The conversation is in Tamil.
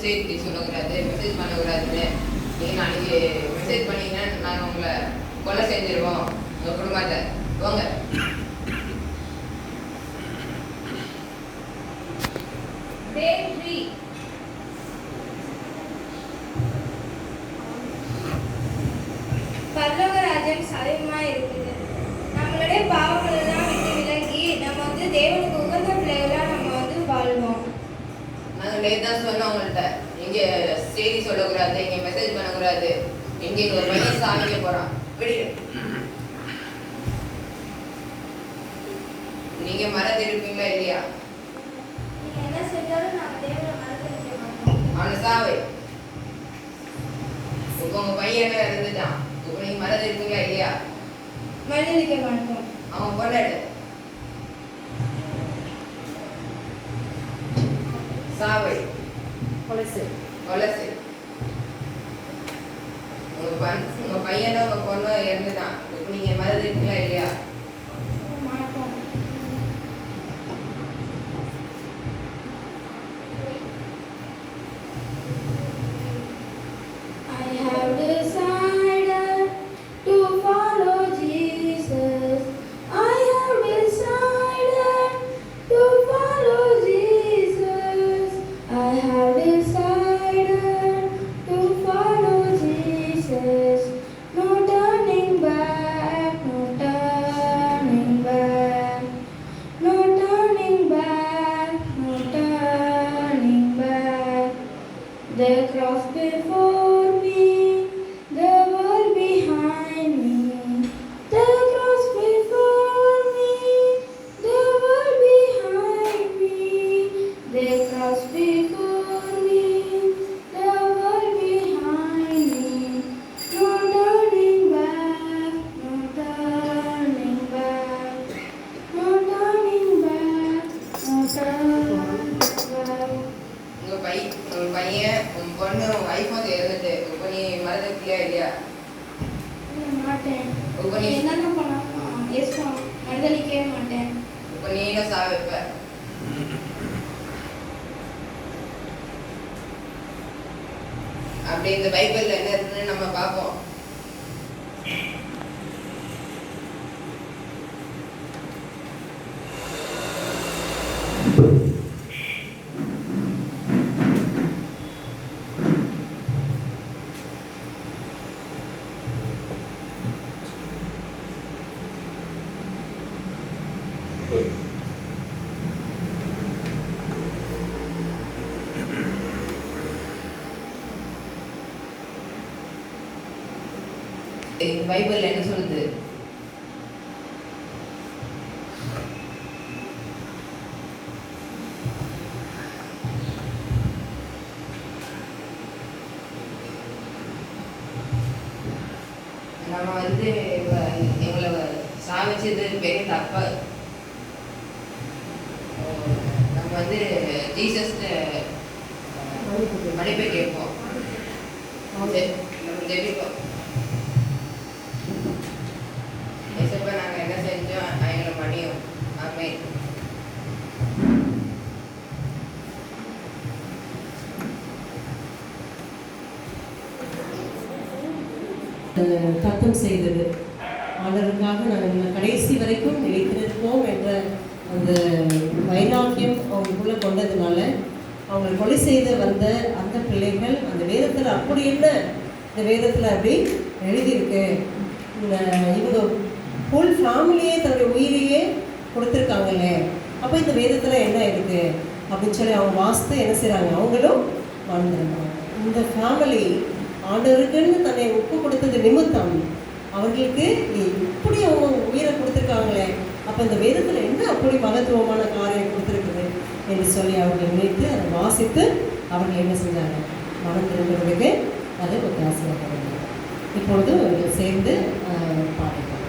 செய்தி சொல்லக்கூடாது, மெசேஜ் பண்ணக்கூடாதுன்னு நீங்கள் நாளைக்கு மெசேஜ் பண்ணீங்கன்னா நாங்கள் உங்களை கொலை செஞ்சிருவோம் உங்கள் குடும்பத்தை. போங்க. பரலோக ராஜ்யம் சமீபமாக இருக்குது. நம்மளுடைய பாவங்கள் எல்லாம் விட்டு விலகி நம்ம வந்து தேவனுக்கு உகந்த பிள்ளைகளாக நம்ம வந்து வாழ்வோம். நாங்கள் நேற்று தான் சொன்னோம் உங்கள்கிட்ட, இங்கே செய்தி சொல்லக்கூடாது, இங்கே மெசேஜ் பண்ணக்கூடாது, இங்கே ஒரு பையன் சாமிக்க போகிறான். விடிடு. நீங்கள் மறந்துருப்பீங்களா இல்லையா? நீங்கள் என்ன செஞ்சாலும் நாங்கள் தேவனை மறந்துருக்க மாட்டோம். அவனை சாவை. இப்போ உங்கள் பையன் இருந்துட்டான், இப்போ நீங்கள் மறந்துருப்பீங்களா இல்லையா? மறந்துருக்க மாட்டோம். அவன் கொண்டாடு. சாவை. கொலசு. உங்க பையனும் உங்க பொண்ணும் இறந்துட்டான், இப்போ நீங்க மறந்துருக்கீங்களா இல்லையா? The cross before me, the world behind me. The cross before me, the world behind me. The cross before me, the world behind me. No turning back, no turning back, no turning back, no turning back. உங்க பையன் உன் பொண்ணு உன் ஐஃபோன் இறந்துட்டு, இப்போ நீ மறந்துருக்கியா இல்லையா? மாட்டேன். இப்போ நீ என்னென்ன பண்ணலாம்? எஸ் மறுதளிக்கவே மாட்டேன். இப்போ நீனும் சாவிப்ப. அப்படி இந்த பைபிள்ல என்ன இருக்குன்னு நம்ம பார்ப்போம். பைபிள் என்ன சொல்லுது? நம்ம வந்து எங்களை சாவிச்சது பெரிய தப்பு. நம்ம வந்து ஜீசஸ் மன்னிப்பை கேட்போம், நம்ம ஜெபிப்போம். நாங்கள் என்ன செஞ்சோம் எங்களை மன்னியும். ஆமென். தத்தம் செய்தது ஆண்டவருக்காக நாங்கள் கடைசி வரைக்கும் நிலைத்திருப்போம் என்ற அந்த வைராக்கியம் அவங்களுக்குள்ளே கொண்டதுனால அவங்க கொலை செய்து வந்த அந்த பிள்ளைகள் அந்த வேதத்தில் அப்படி என்ன இந்த வேதத்தில் அப்படி எழுதியிருக்கு, இவங்க ஃபுல் ஃபேமிலியே தன்னுடைய உயிரையே கொடுத்துருக்காங்கல்ல, அப்போ இந்த வேதத்தில் என்ன இருக்குது அப்படின்னு சொல்லி அவங்க வாசித்து என்ன செய்கிறாங்க, அவங்களும் வாழ்ந்துருக்காங்க. இந்த ஃபேமிலி ஆண்டவருக்குன்னு தன்னை ஒப்பு கொடுத்தது நிமித்தம் அவர்களுக்கு இப்படி அவங்க உயிரை கொடுத்துருக்காங்களே, அப்போ இந்த வேதத்தில் என்ன அப்படி மகத்துவமான காரியம் கொடுத்துருக்குது என்று சொல்லி அவர்கள் நினைத்து அதை வாசித்து அவர்கள் என்ன செஞ்சாங்க, மனம் திரும்புறதுக்கு அது ஒத்தாசையாக. இப்பொழுது சேர்ந்து பாடிக்கலாம்.